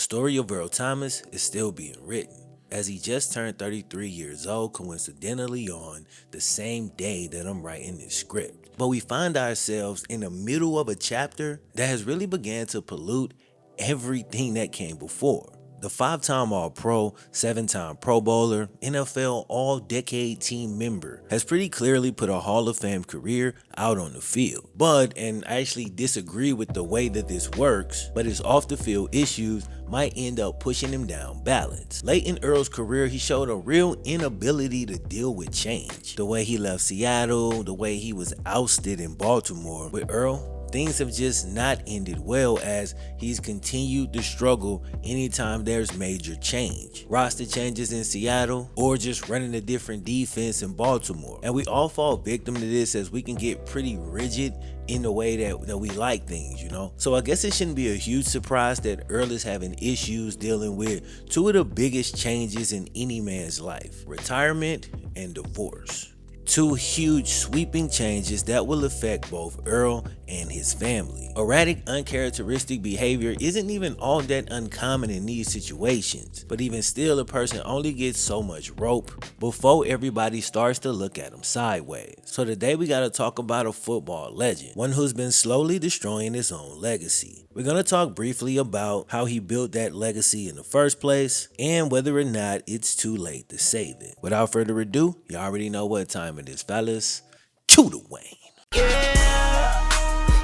story of Earl Thomas is still being written, as he just turned 33 years old coincidentally on the same day that I'm writing this script. But we find ourselves in the middle of a chapter that has really began to pollute everything that came before. The 5-time All-Pro, 7-time Pro Bowler, NFL All-Decade team member has pretty clearly put a Hall of Fame career out on the field. And I actually disagree with the way that this works, but his off-the-field issues might end up pushing him down balance. Late in Earl's career, he showed a real inability to deal with change. The way he left Seattle, the way he was ousted in Baltimore. With Earl, things have just not ended well as he's continued to struggle anytime there's major change. Roster changes in Seattle or just running a different defense in Baltimore. And we all fall victim to this as we can get pretty rigid in the way that we like things, you know? So I guess it shouldn't be a huge surprise that Earl is having issues dealing with two of the biggest changes in any man's life: retirement and divorce. Two huge sweeping changes that will affect both Earl and his family. Erratic, uncharacteristic behavior isn't even all that uncommon in these situations, but even still, a person only gets so much rope before everybody starts to look at him sideways. So today we gotta talk about a football legend, one who's been slowly destroying his own legacy. We're gonna talk briefly about how he built that legacy in the first place and whether or not it's too late to save it. Without further ado, you already know what time it is, fellas. Chew the Wayne.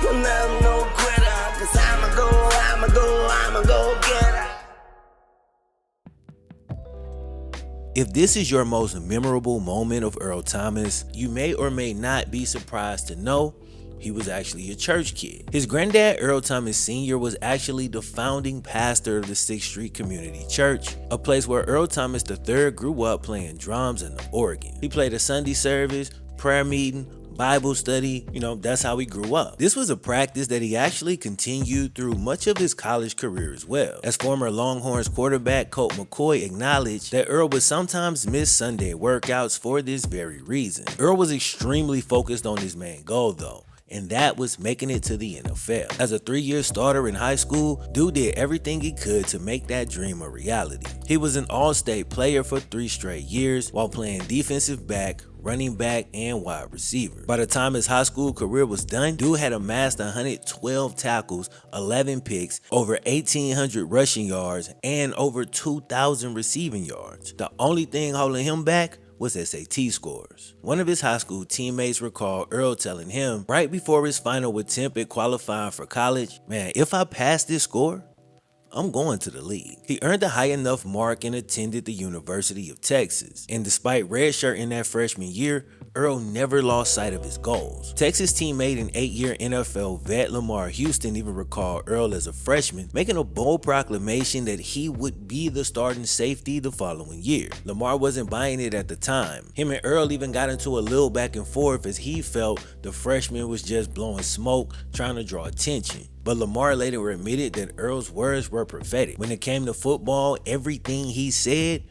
You'll never know quitter, 'cause I'ma go get her. If this is your most memorable moment of Earl Thomas, you may or may not be surprised to know he was actually a church kid. His granddad, Earl Thomas Sr., was actually the founding pastor of the 6th Street Community Church, a place where Earl Thomas III grew up playing drums and the organ. He played a Sunday service, prayer meeting, Bible study, that's how he grew up. This was a practice that he actually continued through much of his college career as well. As former Longhorns quarterback Colt McCoy acknowledged that Earl would sometimes miss Sunday workouts for this very reason. Earl was extremely focused on his main goal though, and that was making it to the NFL. As a 3-year starter in high school, dude did everything he could to make that dream a reality. He was an all-state player for 3 straight years while playing defensive back, running back, and wide receiver. By the time his high school career was done, dude had amassed 112 tackles, 11 picks, over 1,800 rushing yards, and over 2,000 receiving yards. The only thing holding him back was SAT scores. One of his high school teammates recalled Earl telling him right before his final attempt at qualifying for college, "Man, if I pass this score, I'm going to the league." He earned a high enough mark and attended the University of Texas. And despite redshirting that freshman year, Earl never lost sight of his goals. Texas teammate and 8-year NFL vet Lamar Houston even recalled Earl as a freshman, making a bold proclamation that he would be the starting safety the following year. Lamar wasn't buying it at the time. Him and Earl even got into a little back and forth as he felt the freshman was just blowing smoke, trying to draw attention. But Lamar later admitted that Earl's words were prophetic. When it came to football, everything he said,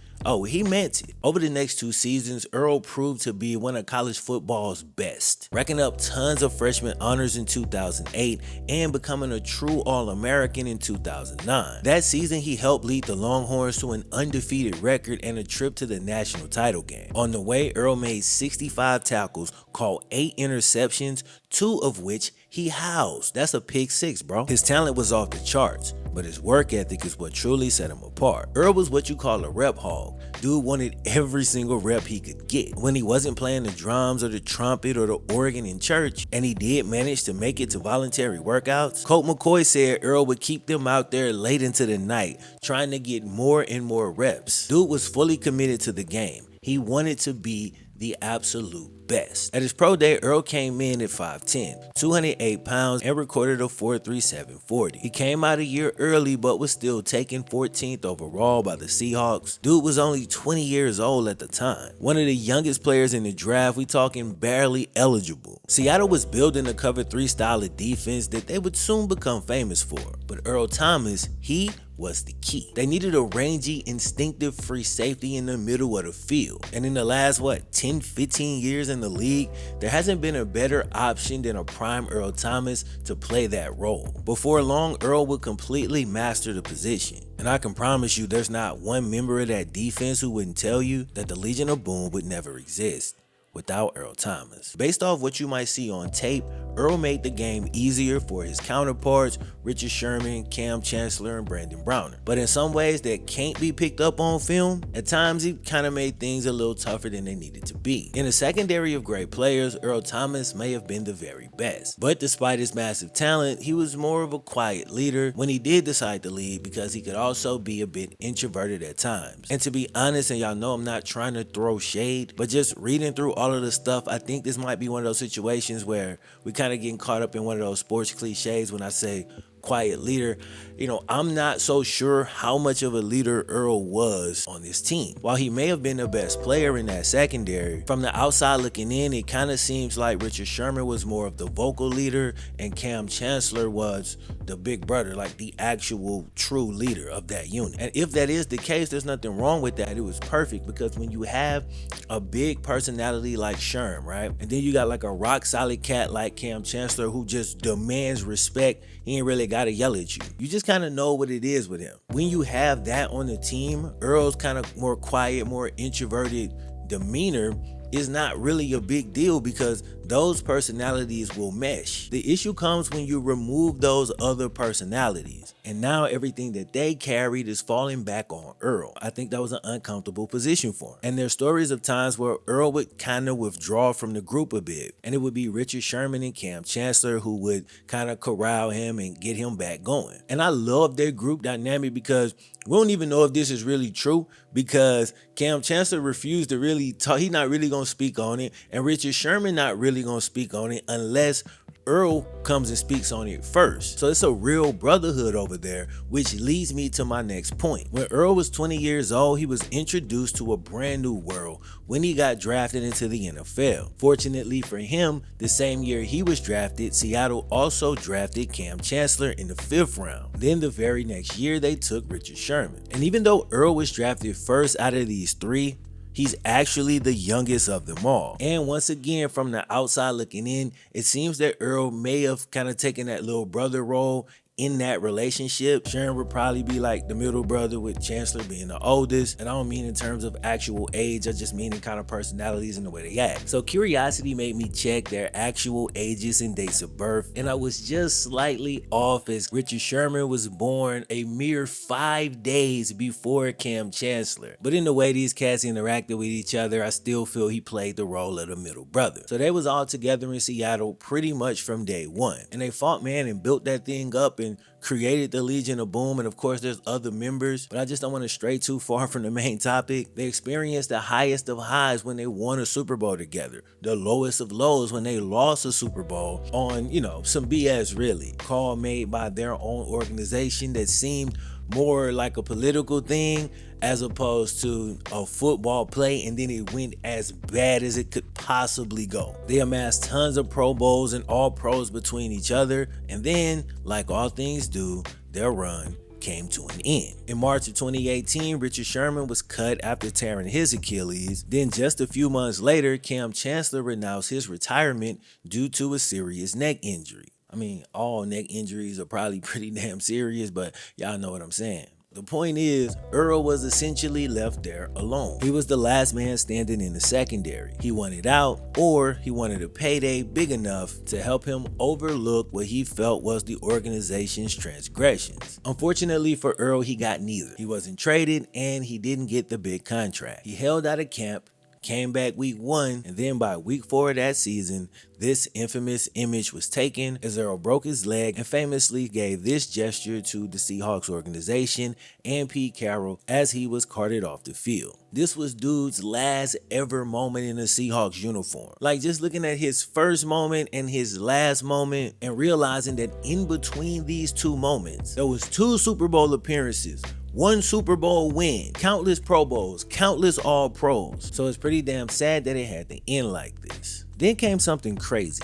he meant it. Over the next 2 seasons, Earl proved to be one of college football's best, racking up tons of freshman honors in 2008 and becoming a true All-American in 2009. That season, he helped lead the Longhorns to an undefeated record and a trip to the national title game. On the way, Earl made 65 tackles, caught 8 interceptions, 2 of which he housed. That's a pick 6, bro. His talent was off the charts, but his work ethic is what truly set him apart. Earl was what you call a rep hog. Dude wanted every single rep he could get. When he wasn't playing the drums or the trumpet or the organ in church, and he did manage to make it to voluntary workouts, Colt McCoy said Earl would keep them out there late into the night, trying to get more and more reps. Dude was fully committed to the game. He wanted to be the absolute best. At his pro day, Earl came in at 5'10", 208 pounds, and recorded a 4.37 40. He came out a year early, but was still taken 14th overall by the Seahawks. Dude was only 20 years old at the time. One of the youngest players in the draft, we talking barely eligible. Seattle was building a cover 3 style of defense that they would soon become famous for. But Earl Thomas, he was the key. They needed a rangy, instinctive free safety in the middle of the field. And in the last, 10, 15 years in in the league, there hasn't been a better option than a prime Earl Thomas to play that role. Before long, Earl would completely master the position. And I can promise you there's not one member of that defense who wouldn't tell you that the Legion of Boom would never exist without Earl Thomas. Based off what you might see on tape, Earl made the game easier for his counterparts, Richard Sherman, Cam Chancellor, and Brandon Browner. But in some ways that can't be picked up on film, at times he kind of made things a little tougher than they needed to be. In a secondary of great players, Earl Thomas may have been the very best. But despite his massive talent, he was more of a quiet leader when he did decide to lead, because he could also be a bit introverted at times. And to be honest, and y'all know I'm not trying to throw shade, but just reading through all of the stuff, I think this might be one of those situations where we kind of getting caught up in one of those sports cliches when I say quiet leader. You know, I'm not so sure how much of a leader Earl was on this team. While he may have been the best player in that secondary, from the outside looking in, it kind of seems like Richard Sherman was more of the vocal leader and Cam Chancellor was the big brother, like the actual true leader of that unit. And if that is the case, there's nothing wrong with that. It was perfect, because when you have a big personality like Sherm, right? And then you got like a rock solid cat like Cam Chancellor who just demands respect. He ain't really gotta yell at you. You just kind of know what it is with him. When you have that on the team, Earl's kind of more quiet, more introverted demeanor is not really a big deal, because those personalities will mesh. The issue comes when you remove those other personalities, and now everything that they carried is falling back on Earl. I think that was an uncomfortable position for him. And there's stories of times where Earl would kind of withdraw from the group a bit, and it would be Richard Sherman and Cam Chancellor who would kind of corral him and get him back going. And I love their group dynamic, because we don't even know if this is really true, because Cam Chancellor refused to really talk. He's not really going to speak on it, and Richard Sherman not really going to speak on it unless Earl comes and speaks on it first. So it's a real brotherhood over there, which leads me to my next point. When Earl was 20 years old, he was introduced to a brand new world when he got drafted into the NFL. Fortunately for him, the same year he was drafted, Seattle also drafted Cam Chancellor in the 5th round. Then the very next year, they took Richard Sherman. And even though Earl was drafted first out of these three, he's actually the youngest of them all. And once again, from the outside looking in, it seems that Earl may have kind of taken that little brother role in that relationship. Sharon would probably be like the middle brother, with Chancellor being the oldest. And I don't mean in terms of actual age, I just mean in kind of personalities and the way they act. So curiosity made me check their actual ages and dates of birth, and I was just slightly off, as Richard Sherman was born a mere 5 days before Cam Chancellor. But in the way these cats interacted with each other, I still feel he played the role of the middle brother. So they was all together in Seattle pretty much from day one, and they fought, man, and built that thing up and created the Legion of Boom. And of course there's other members, but I just don't want to stray too far from the main topic. They experienced the highest of highs when they won a Super Bowl together, the lowest of lows when they lost a Super Bowl on, you know, some BS really. Call made by their own organization that seemed more like a political thing as opposed to a football play, and then it went as bad as it could possibly go. They amassed tons of Pro Bowls and All Pros between each other, and then, like all things do, their run came to an end. In March of 2018, Richard Sherman was cut after tearing his Achilles. Then just a few months later, Cam Chancellor announced his retirement due to a serious neck injury. I mean, all neck injuries are probably pretty damn serious, but y'all know what I'm saying. The point is, Earl was essentially left there alone. He was the last man standing in the secondary. He wanted out, or he wanted a payday big enough to help him overlook what he felt was the organization's transgressions. Unfortunately for Earl, he got neither. He wasn't traded, and he didn't get the big contract. He held out of camp, came back week 1, and then by week 4 of that season, this infamous image was taken as Earl broke his leg and famously gave this gesture to the Seahawks organization and Pete Carroll as he was carted off the field. This was dude's last ever moment in a Seahawks uniform. Like, just looking at his first moment and his last moment and realizing that in between these two moments, there was 2 Super Bowl appearances, 1 Super Bowl win, countless Pro Bowls, countless All Pros. So it's pretty damn sad that it had to end like this. Then came something crazy.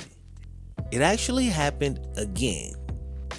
It actually happened again.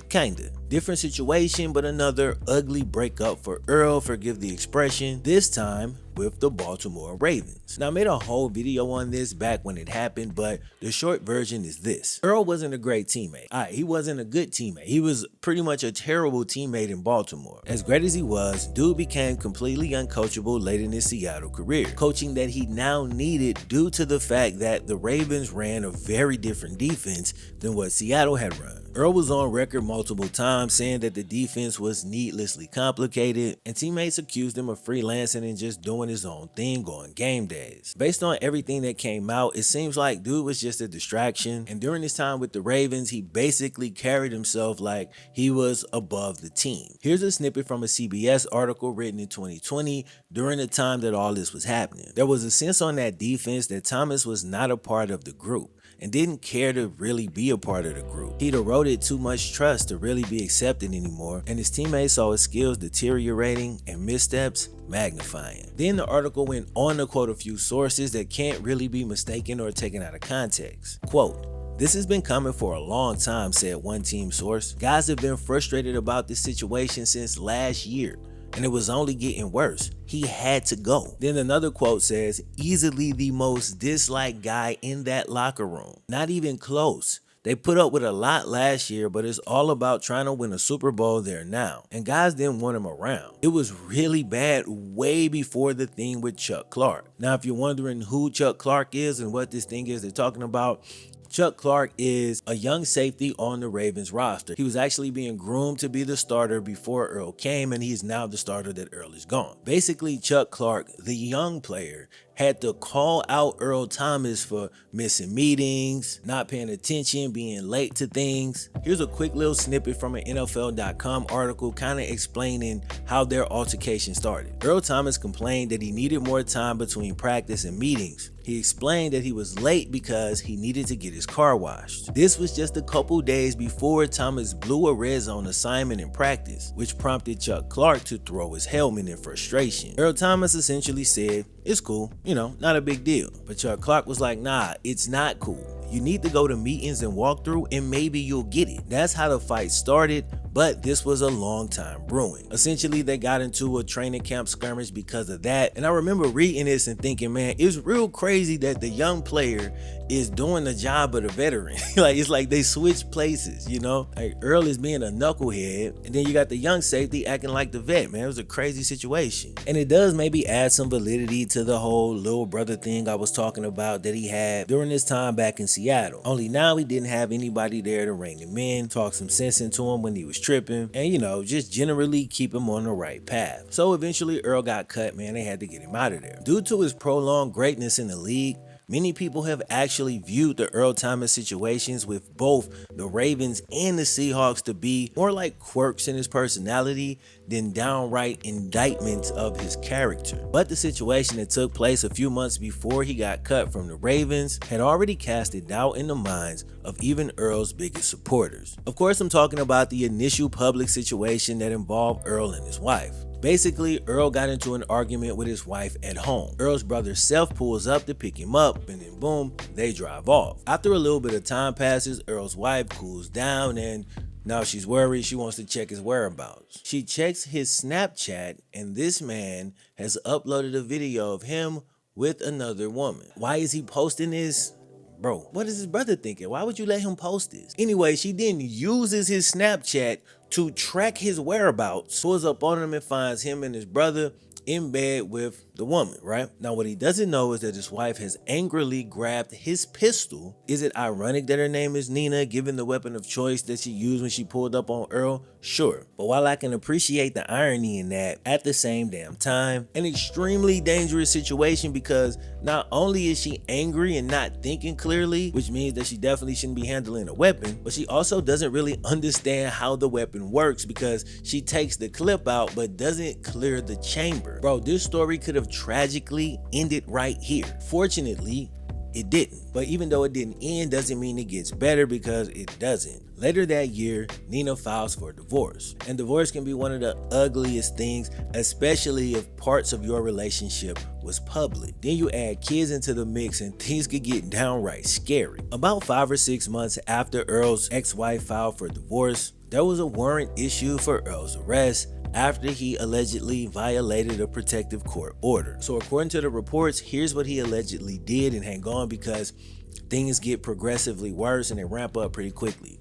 Kinda. Different situation, but another ugly breakup for Earl, forgive the expression. This time with the Baltimore Ravens. Now, I made a whole video on this back when it happened, but the short version is this. Earl wasn't a great teammate. He wasn't a good teammate. He was pretty much a terrible teammate in Baltimore. As great as he was, dude became completely uncoachable late in his Seattle career, coaching that he now needed due to the fact that the Ravens ran a very different defense than what Seattle had run. Earl was on record multiple times saying that the defense was needlessly complicated, and teammates accused him of freelancing and just doing his own thing on game days. Based on everything that came out, it seems like dude was just a distraction, and during his time with the Ravens, he basically carried himself like he was above the team. Here's a snippet from a CBS article written in 2020 during the time that all this was happening. There was a sense on that defense that Thomas was not a part of the group and didn't care to really be a part of the group. He'd eroded too much trust to really be accepted anymore, and his teammates saw his skills deteriorating and missteps magnifying. Then the article went on to quote a few sources that can't really be mistaken or taken out of context. Quote, "This has been coming for a long time," said one team source. "Guys have been frustrated about this situation since last year, and it was only getting worse. He had to go." Then another quote says, "Easily the most disliked guy in that locker room. Not even close. They put up with a lot last year, but it's all about trying to win a Super Bowl there now. And guys didn't want him around. It was really bad way before the thing with Chuck Clark." Now, if you're wondering who Chuck Clark is and what this thing is they're talking about, Chuck Clark is a young safety on the Ravens roster. He was actually being groomed to be the starter before Earl came, and he's now the starter that Earl is gone. Basically, Chuck Clark, the young player, had to call out Earl Thomas for missing meetings, not paying attention, being late to things. Here's a quick little snippet from an NFL.com article kind of explaining how their altercation started. Earl Thomas complained that he needed more time between practice and meetings. He explained that he was late because he needed to get his car washed. This was just a couple days before Thomas blew a red zone assignment in practice, which prompted Chuck Clark to throw his helmet in frustration. Earl Thomas essentially said, "It's cool, not a big deal." But Chuck Clark was like, "Nah, it's not cool. You need to go to meetings and walk through, and maybe you'll get it." That's how the fight started, but this was a long time brewing. Essentially, they got into a training camp skirmish because of that, and I remember reading this and thinking, man, it's real crazy that the young player is doing the job of the veteran. It's like they switch places, Like Earl is being a knucklehead, and then you got the young safety acting like the vet, man. It was a crazy situation. And it does maybe add some validity to the whole little brother thing I was talking about that he had during his time back in Seattle. Only now he didn't have anybody there to rein him in, talk some sense into him when he was tripping, and just generally keep him on the right path. So eventually Earl got cut, man. They had to get him out of there. Due to his prolonged greatness in the league, many people have actually viewed the Earl Thomas situations with both the Ravens and the Seahawks to be more like quirks in his personality than downright indictments of his character. But the situation that took place a few months before he got cut from the Ravens had already casted doubt in the minds of even Earl's biggest supporters. Of course, I'm talking about the initial public situation that involved Earl and his wife. Basically, Earl got into an argument with his wife at home. Earl's brother Seth pulls up to pick him up, and then boom, they drive off. After a little bit of time passes, Earl's wife cools down, and now she's worried. She wants to check his whereabouts. She checks his Snapchat, and this man has uploaded a video of him with another woman. Why is he posting this? Bro, what is his brother thinking? Why would you let him post this? Anyway, she then uses his Snapchat to track his whereabouts, pulls up on him and finds him and his brother in bed with the woman, right? Now, what he doesn't know is that his wife has angrily grabbed his pistol. Is it ironic that her name is Nina, given the weapon of choice that she used when she pulled up on Earl? Sure. But while I can appreciate the irony in that, at the same damn time, an extremely dangerous situation, because not only is she angry and not thinking clearly, which means that she definitely shouldn't be handling a weapon, but she also doesn't really understand how the weapon works, because she takes the clip out but doesn't clear the chamber. Bro, this story could have tragically ended right here. Fortunately, it didn't. But even though it didn't end, doesn't mean it gets better, because it doesn't. Later that year, Nina files for divorce. And divorce can be one of the ugliest things, especially if parts of your relationship was public. Then you add kids into the mix and things could get downright scary. About 5 or 6 months after Earl's ex-wife filed for divorce, there was a warrant issued for Earl's arrest after he allegedly violated a protective court order. So according to the reports, here's what he allegedly did, and hang on because things get progressively worse and they ramp up pretty quickly.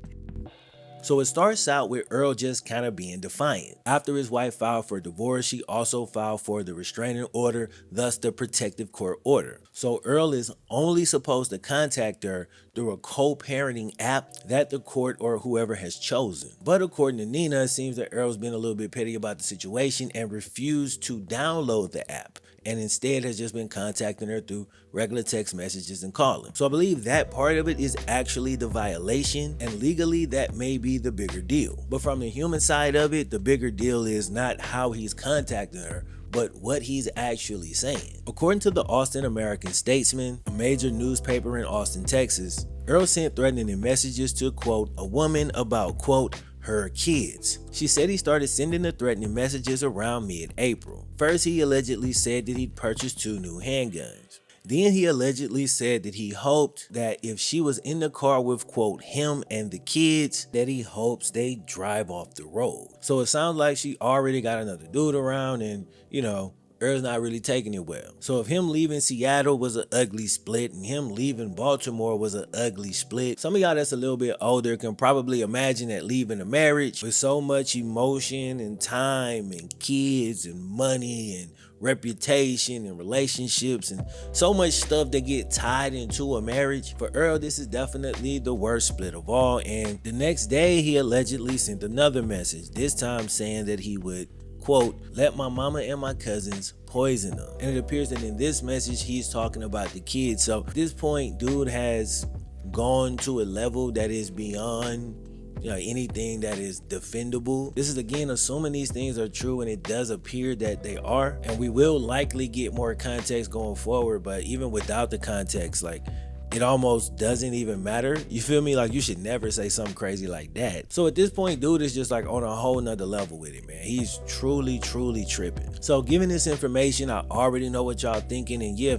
So it starts out with Earl just kind of being defiant. After his wife filed for divorce, she also filed for the restraining order, thus the protective court order. So Earl is only supposed to contact her through a co-parenting app that the court or whoever has chosen. But according to Nina, it seems that Earl's been a little bit petty about the situation and refused to download the app, and instead has just been contacting her through regular text messages and calling. So I believe that part of it is actually the violation, and legally that may be the bigger deal. But from the human side of it, the bigger deal is not how he's contacting her, but what he's actually saying. According to the Austin American-Statesman, a major newspaper in Austin, Texas, Earl sent threatening messages to, quote, a woman about, quote, her kids. She said he started sending the threatening messages around mid-April. First, he allegedly said that he'd purchased 2 new handguns. Then he allegedly said that he hoped that if she was in the car with, quote, him and the kids, that he hopes they drive off the road. So it sounds like she already got another dude around, and, you know, Earl's not really taking it well. So if him leaving Seattle was an ugly split and him leaving Baltimore was an ugly split, some of y'all that's a little bit older can probably imagine that leaving a marriage with so much emotion and time and kids and money and reputation and relationships and so much stuff that get tied into a marriage. For Earl, this is definitely the worst split of all. And the next day, he allegedly sent another message, this time saying that he would, quote, let my mama and my cousins poison them. And it appears that in this message, he's talking about the kids. So at this point, dude has gone to a level that is beyond, you know, anything that is defendable. This is again assuming these things are true, and it does appear that they are. And we will likely get more context going forward, but even without the context, like, it almost doesn't even matter. You feel me? Like, you should never say something crazy like that. So at this point, dude is just like on a whole nother level with it, man. He's truly tripping. So given this information, I already know what y'all thinking, and yeah,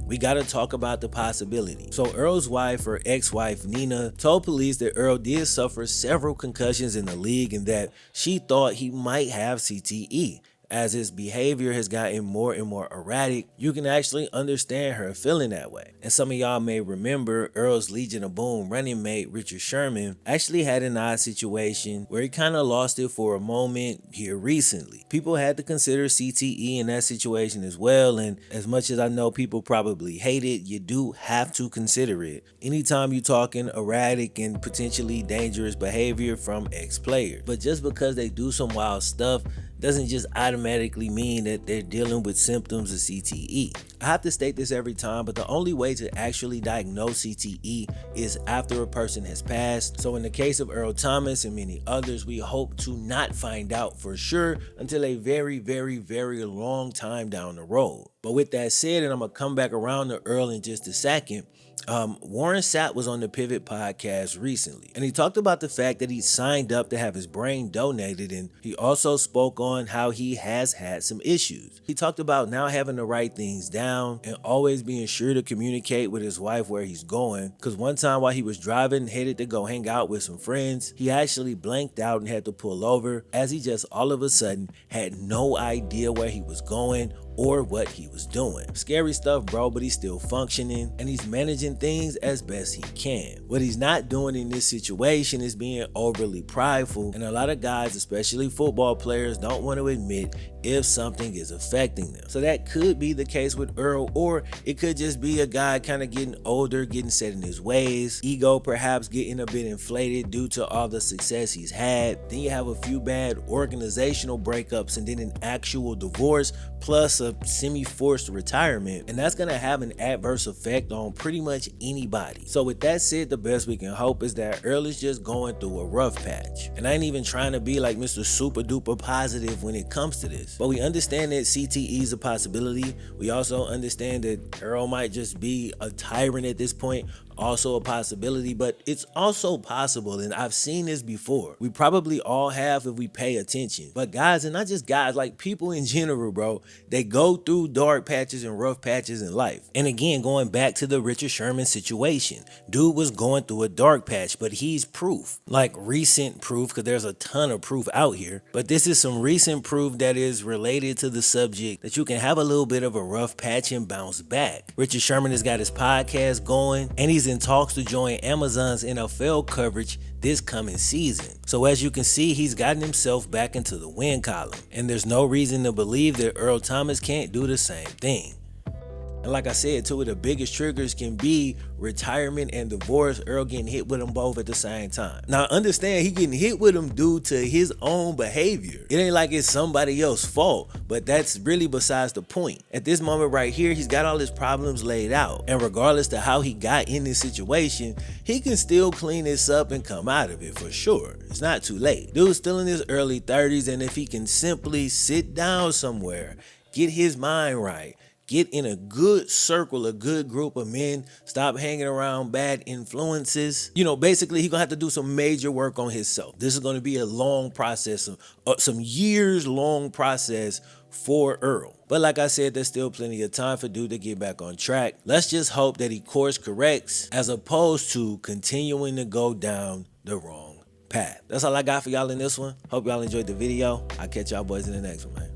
we gotta talk about the possibility. So Earl's wife, or ex-wife, Nina, told police that Earl did suffer several concussions in the league and that she thought he might have CTE. As his behavior has gotten more and more erratic, you can actually understand her feeling that way. And some of y'all may remember Earl's Legion of Boom running mate, Richard Sherman, actually had an odd situation where he kind of lost it for a moment here recently. People had to consider CTE in that situation as well, and as much as I know people probably hate it, you do have to consider it anytime you're talking erratic and potentially dangerous behavior from ex-players. But just because they do some wild stuff doesn't just automatically mean that they're dealing with symptoms of CTE. I have to state this every time, but the only way to actually diagnose CTE is after a person has passed. So in the case of Earl Thomas and many others, we hope to not find out for sure until a very long time down the road. But with that said, and I'm gonna come back around to Earl in just a second, Warrant Sapp was on the Pivot podcast recently, and he talked about the fact that he signed up to have his brain donated, and he also spoke on how he has had some issues. He talked about now having to write things down and always being sure to communicate with his wife where he's going, because one time while he was driving, headed to go hang out with some friends, he actually blanked out and had to pull over as he just all of a sudden had no idea where he was going or what he was doing. Scary stuff, bro, but he's still functioning and he's managing things as best he can. What he's not doing in this situation is being overly prideful, and a lot of guys, especially football players, don't want to admit if something is affecting them. So that could be the case with Earl, or it could just be a guy kind of getting older, getting set in his ways, ego perhaps getting a bit inflated due to all the success he's had. Then you have a few bad organizational breakups and then an actual divorce plus a semi-forced retirement, and that's gonna have an adverse effect on pretty much anybody. So with that said, the best we can hope is that Earl is just going through a rough patch. And I ain't even trying to be like Mr. Super Duper positive when it comes to this, but we understand that CTE is a possibility. We also understand that Earl might just be a tyrant at this point, also a possibility, but it's also possible, and I've seen this before. We probably all have if we pay attention. But guys, and not just guys, like people in general, bro, they go through dark patches and rough patches in life. And again, going back to the Richard Sherman situation, dude was going through a dark patch, but he's proof, like recent proof, because there's a ton of proof out here. But this is some recent proof that is related to the subject that you can have a little bit of a rough patch and bounce back. Richard Sherman has got his podcast going, and he's in talks to join Amazon's NFL coverage this coming season. So as you can see, he's gotten himself back into the win column, and there's no reason to believe that Earl Thomas can't do the same thing. And like I said, two of the biggest triggers can be retirement and divorce. Earl getting hit with them both at the same time. Now understand, he getting hit with them due to his own behavior. It ain't like it's somebody else's fault, but that's really besides the point. At this moment right here, he's got all his problems laid out. And regardless to how he got in this situation, he can still clean this up and come out of it for sure. It's not too late. Dude's still in his early 30s, and if he can simply sit down somewhere, get his mind right, get in a good circle, a good group of men, stop hanging around bad influences. You know, basically, he's gonna have to do some major work on himself. This is gonna be a long process, some years long process for Earl. But like I said, there's still plenty of time for dude to get back on track. Let's just hope that he course corrects as opposed to continuing to go down the wrong path. That's all I got for y'all in this one. Hope y'all enjoyed the video. I'll catch y'all boys in the next one, man.